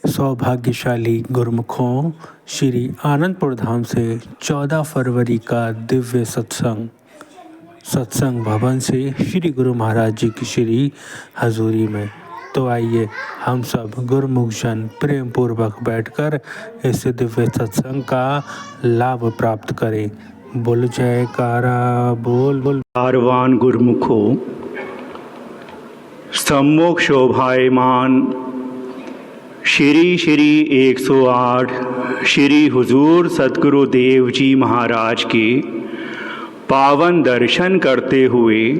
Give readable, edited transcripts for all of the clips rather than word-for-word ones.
सौभाग्यशाली गुरुमुखों, श्री आनंदपुर धाम से 14 फरवरी का दिव्य सत्संग भवन से श्री गुरु महाराज जी की श्री हजूरी में। तो आइए हम सब गुरुमुख जन प्रेम पूर्वक बैठकर इस दिव्य सत्संग का लाभ प्राप्त करें। बोल जयकारा बोल बोल। कारवान गुरुमुखों, सम्मुख शोभायमान श्री 108 श्री हुजूर सतगुरु देव जी महाराज के पावन दर्शन करते हुए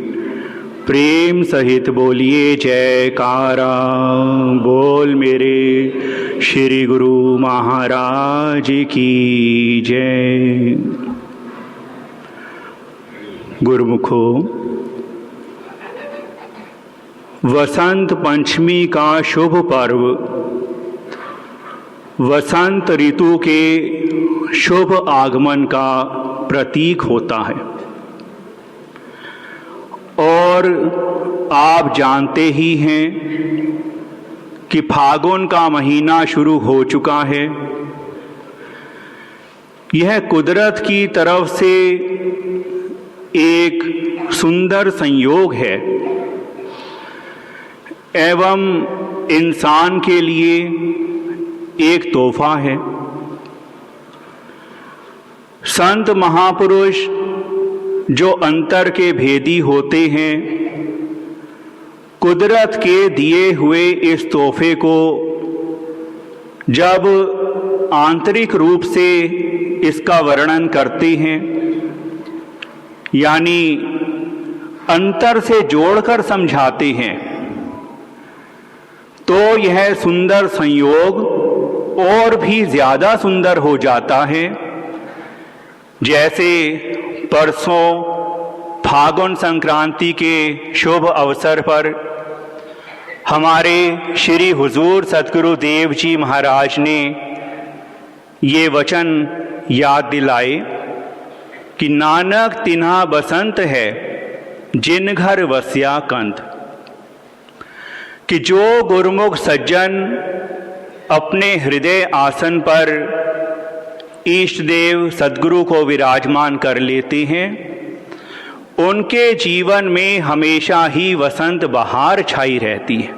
प्रेम सहित बोलिए जयकारा बोल मेरे श्री गुरु महाराज की जय। गुरुमुखों, वसंत पंचमी का शुभ पर्व वसंत ऋतु के शुभ आगमन का प्रतीक होता है और आप जानते ही हैं कि फागुन का महीना शुरू हो चुका है। यह कुदरत की तरफ से एक सुंदर संयोग है एवं इंसान के लिए एक तोहफा है। संत महापुरुष जो अंतर के भेदी होते हैं, कुदरत के दिए हुए इस तोहफे को जब आंतरिक रूप से इसका वर्णन करते हैं, यानी अंतर से जोड़कर समझाते हैं, तो यह सुंदर संयोग और भी ज्यादा सुंदर हो जाता है। जैसे परसों फागुन संक्रांति के शुभ अवसर पर हमारे श्री हुजूर सतगुरु देव जी महाराज ने ये वचन याद दिलाए कि नानक तिन्हा बसंत है जिन घर वस्या कंत, कि जो गुरुमुख सज्जन अपने हृदय आसन पर इष्ट देव सद्गुरु को विराजमान कर लेते हैं, उनके जीवन में हमेशा ही वसंत बहार छाई रहती है।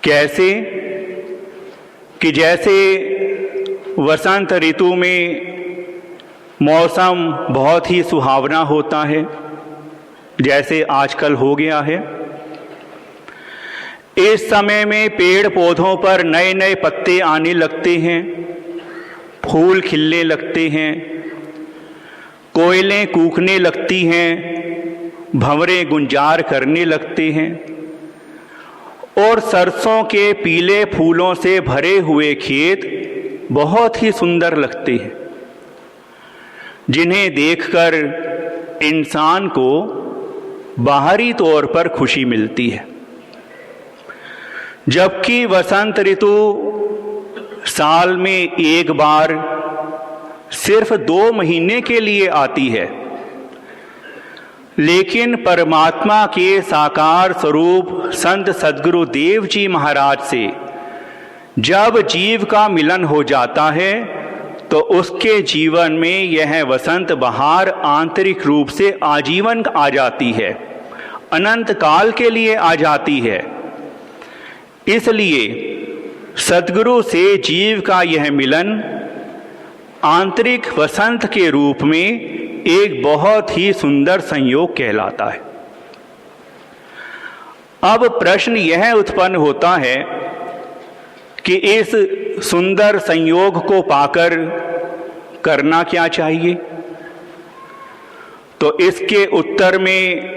कैसे कि जैसे वसंत ऋतु में मौसम बहुत ही सुहावना होता है, जैसे आजकल हो गया है। इस समय में पेड़ पौधों पर नए नए पत्ते आने लगते हैं, फूल खिलने लगते हैं, कोयलें कूकने लगती हैं, भंवरे गुंजार करने लगते हैं और सरसों के पीले फूलों से भरे हुए खेत बहुत ही सुंदर लगते हैं, जिन्हें देखकर इंसान को बाहरी तौर पर खुशी मिलती है। जबकि वसंत ऋतु साल में एक बार सिर्फ 2 महीने के लिए आती है, लेकिन परमात्मा के साकार स्वरूप संत सद्गुरु देव जी महाराज से जब जीव का मिलन हो जाता है तो उसके जीवन में यह वसंत बहार आंतरिक रूप से आजीवन आ जाती है, अनंत काल के लिए आ जाती है। इसलिए सद्गुरु से जीव का यह मिलन आंतरिक वसंत के रूप में एक बहुत ही सुंदर संयोग कहलाता है। अब प्रश्न यह उत्पन्न होता है कि इस सुंदर संयोग को पाकर करना क्या चाहिए। तो इसके उत्तर में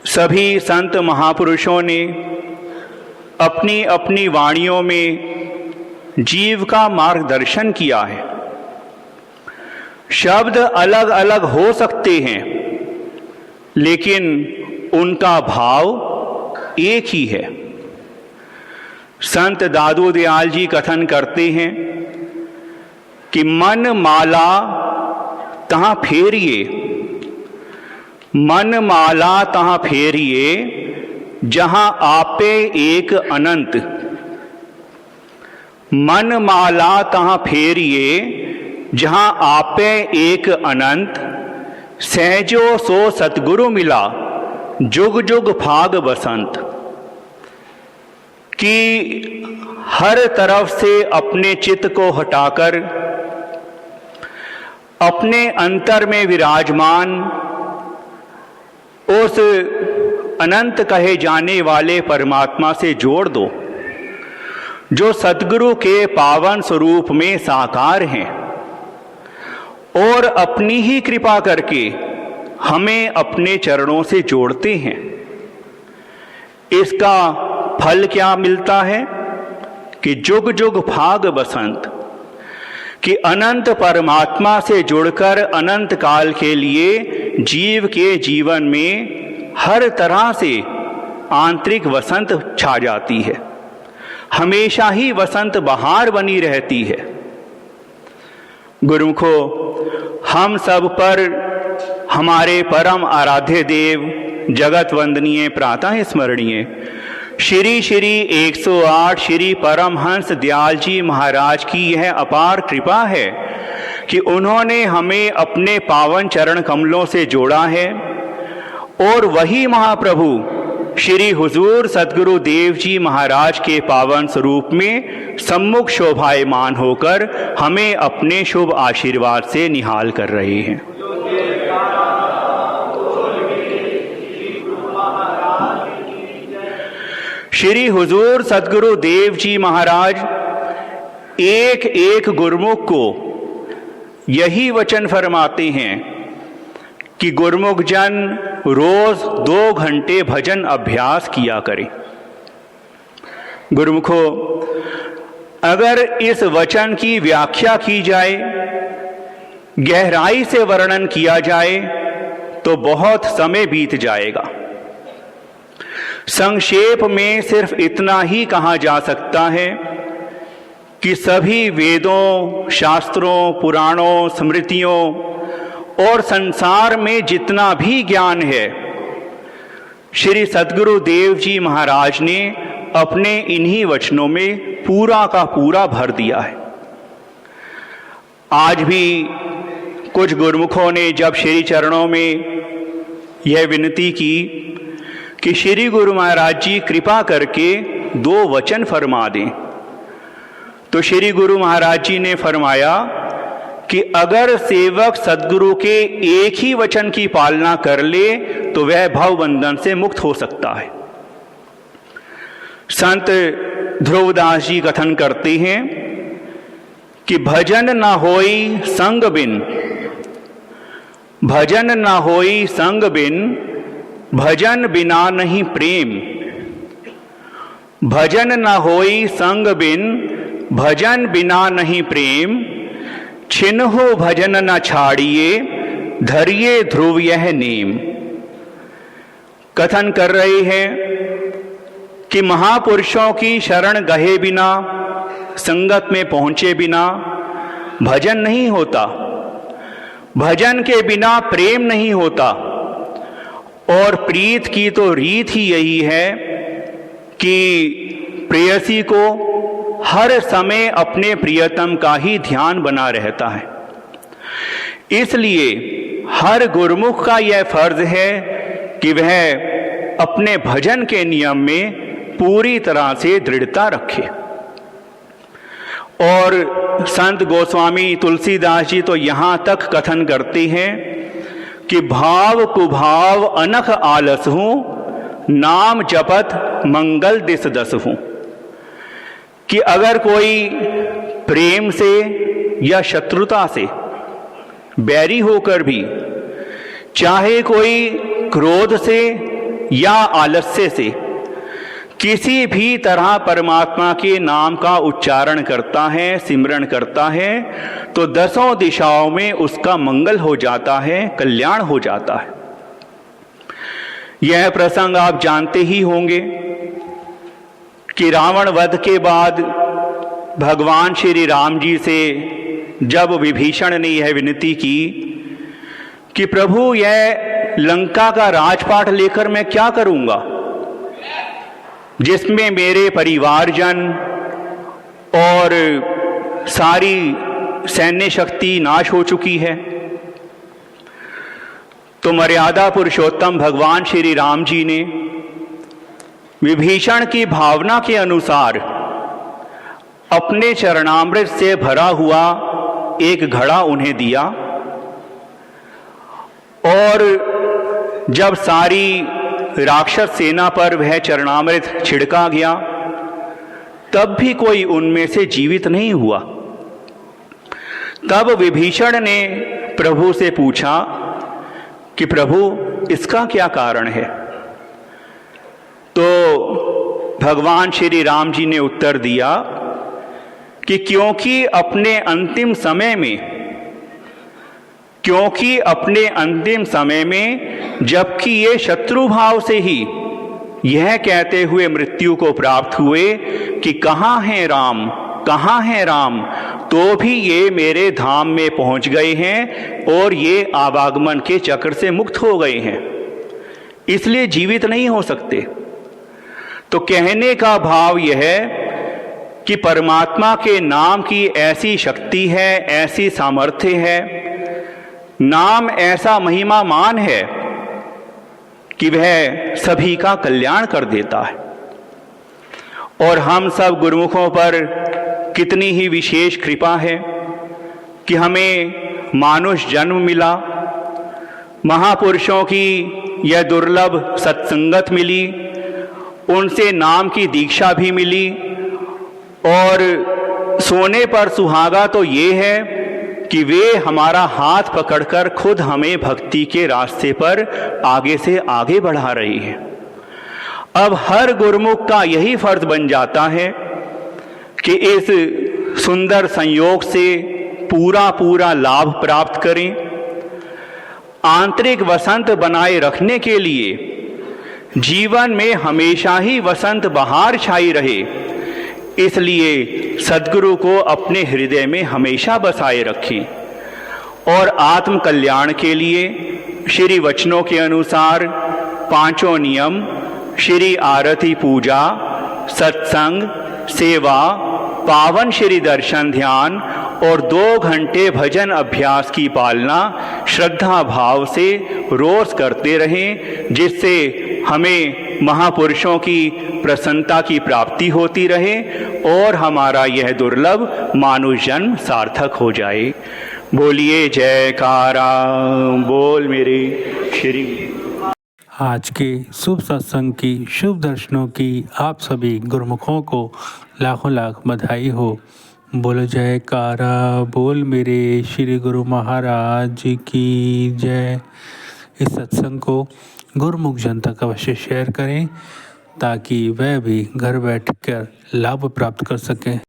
सभी संत महापुरुषों ने अपनी अपनी वाणियों में जीव का मार्गदर्शन किया है। शब्द अलग अलग हो सकते हैं, लेकिन उनका भाव एक ही है। संत दादू दयाल जी कथन करते हैं कि मन माला तहाँ फेरिए, मन माला तहाँ फेरिए, जहां आपे एक अनंत, मन माला तहाँ फेरिए जहां आपे एक अनंत, सहजो सो सतगुरु मिला जुग जुग भाग बसंत। कि हर तरफ से अपने चित्त को हटाकर अपने अंतर में विराजमान उस अनंत कहे जाने वाले परमात्मा से जोड़ दो, जो सतगुरु के पावन स्वरूप में साकार हैं, और अपनी ही कृपा करके हमें अपने चरणों से जोड़ते हैं। इसका फल क्या मिलता है कि जुग जुग भाग बसंत, कि अनंत परमात्मा से जुड़कर अनंत काल के लिए जीव के जीवन में हर तरह से आंतरिक वसंत छा जाती है, हमेशा ही वसंत बहार बनी रहती है। गुरुमुखो, हम सब पर हमारे परम आराध्य देव जगत वंदनीय प्रातः स्मरणीय श्री श्री 108 श्री परमहंस दयाल जी महाराज की यह अपार कृपा है कि उन्होंने हमें अपने पावन चरण कमलों से जोड़ा है, और वही महाप्रभु श्री हुजूर सतगुरु देव जी महाराज के पावन स्वरूप में सम्मुख शोभायमान होकर हमें अपने शुभ आशीर्वाद से निहाल कर रहे हैं। श्री हुजूर सतगुरु देव जी महाराज एक एक गुरुमुख को यही वचन फरमाते हैं कि गुरुमुख जन रोज 2 घंटे भजन अभ्यास किया करें। गुरुमुखो, अगर इस वचन की व्याख्या की जाए, गहराई से वर्णन किया जाए तो बहुत समय बीत जाएगा। संक्षेप में सिर्फ इतना ही कहा जा सकता है कि सभी वेदों, शास्त्रों, पुराणों, स्मृतियों और संसार में जितना भी ज्ञान है, श्री सतगुरु देव जी महाराज ने अपने इन्हीं वचनों में पूरा का पूरा भर दिया है। आज भी कुछ गुरुमुखों ने जब श्री चरणों में यह विनती की कि श्री गुरु महाराज जी कृपा करके 2 वचन फरमा दें, तो श्री गुरु महाराज जी ने फरमाया कि अगर सेवक सद्गुरु के एक ही वचन की पालना कर ले तो वह भवबंधन से मुक्त हो सकता है। संत ध्रुवदास जी कथन करते हैं कि भजन न होई संग बिन, भजन न होई संग बिन, भजन बिना नहीं प्रेम। भजन न होई संग बिन, भजन बिना नहीं प्रेम। छिन्हो भजन न छाड़िए, धरिए ध्रुव यह नेम। कथन कर रहे हैं कि महापुरुषों की शरण गए बिना, संगत में पहुंचे बिना भजन नहीं होता, भजन के बिना प्रेम नहीं होता। और प्रीत की तो रीत ही यही है कि प्रेयसी को हर समय अपने प्रियतम का ही ध्यान बना रहता है। इसलिए हर गुरुमुख का यह फर्ज है कि वह अपने भजन के नियम में पूरी तरह से दृढ़ता रखे। और संत गोस्वामी तुलसीदास जी तो यहाँ तक कथन करते हैं कि भाव कुभाव अनख आलस हूं, नाम जपत मंगल दिस दस हूं। कि अगर कोई प्रेम से या शत्रुता से बैरी होकर भी, चाहे कोई क्रोध से या आलस्य से किसी भी तरह परमात्मा के नाम का उच्चारण करता है, सिमरण करता है, तो 10 दिशाओं में उसका मंगल हो जाता है, कल्याण हो जाता है। यह प्रसंग आप जानते ही होंगे कि रावण वध के बाद भगवान श्री राम जी से जब विभीषण ने यह विनती की कि प्रभु, यह लंका का राजपाट लेकर मैं क्या करूंगा, जिसमें मेरे परिवारजन और सारी सैन्य शक्ति नाश हो चुकी है, तो मर्यादा पुरुषोत्तम भगवान श्री राम जी ने विभीषण की भावना के अनुसार अपने चरणामृत से भरा हुआ एक घड़ा उन्हें दिया। और जब सारी राक्षस सेना पर वह चरणामृत छिड़का गया, तब भी कोई उनमें से जीवित नहीं हुआ। तब विभीषण ने प्रभु से पूछा कि प्रभु, इसका क्या कारण है? तो भगवान श्री राम जी ने उत्तर दिया कि क्योंकि अपने अंतिम समय में जबकि ये शत्रु भाव से ही यह कहते हुए मृत्यु को प्राप्त हुए कि कहाँ है राम, कहाँ है राम, तो भी ये मेरे धाम में पहुंच गए हैं और ये आवागमन के चक्र से मुक्त हो गए हैं, इसलिए जीवित नहीं हो सकते। तो कहने का भाव यह है कि परमात्मा के नाम की ऐसी शक्ति है, ऐसी सामर्थ्य है, नाम ऐसा महिमामान है कि वह सभी का कल्याण कर देता है। और हम सब गुरुमुखों पर कितनी ही विशेष कृपा है कि हमें मानुष जन्म मिला, महापुरुषों की यह दुर्लभ सत्संगत मिली, उनसे नाम की दीक्षा भी मिली। और सोने पर सुहागा तो ये है कि वे हमारा हाथ पकड़कर खुद हमें भक्ति के रास्ते पर आगे से आगे बढ़ा रही हैं। अब हर गुरुमुख का यही फर्ज बन जाता है कि इस सुंदर संयोग से पूरा लाभ प्राप्त करें। आंतरिक वसंत बनाए रखने के लिए जीवन में हमेशा ही वसंत बहार छाई रहे, इसलिए सद्गुरु को अपने हृदय में हमेशा बसाए रखें। और आत्म कल्याण के लिए श्री वचनों के अनुसार पांचों नियम, श्री आरती पूजा, सत्संग, सेवा, पावन श्री दर्शन ध्यान और 2 घंटे भजन अभ्यास की पालना श्रद्धा भाव से रोज करते रहें, जिससे हमें महापुरुषों की प्रसन्नता की प्राप्ति होती रहे और हमारा यह दुर्लभ मानुष जन्म सार्थक हो जाए। बोलिए जयकारा बोल मेरे श्री। आज के शुभ सत्संग की, शुभ दर्शनों की आप सभी गुरुमुखों को लाखों लाख बधाई हो। बोलो जयकारा बोल मेरे श्री गुरु महाराज की जय। इस सत्संग को गुरुमुख जन तक अवश्य शेयर करें ताकि वह भी घर बैठकर लाभ प्राप्त कर सकें।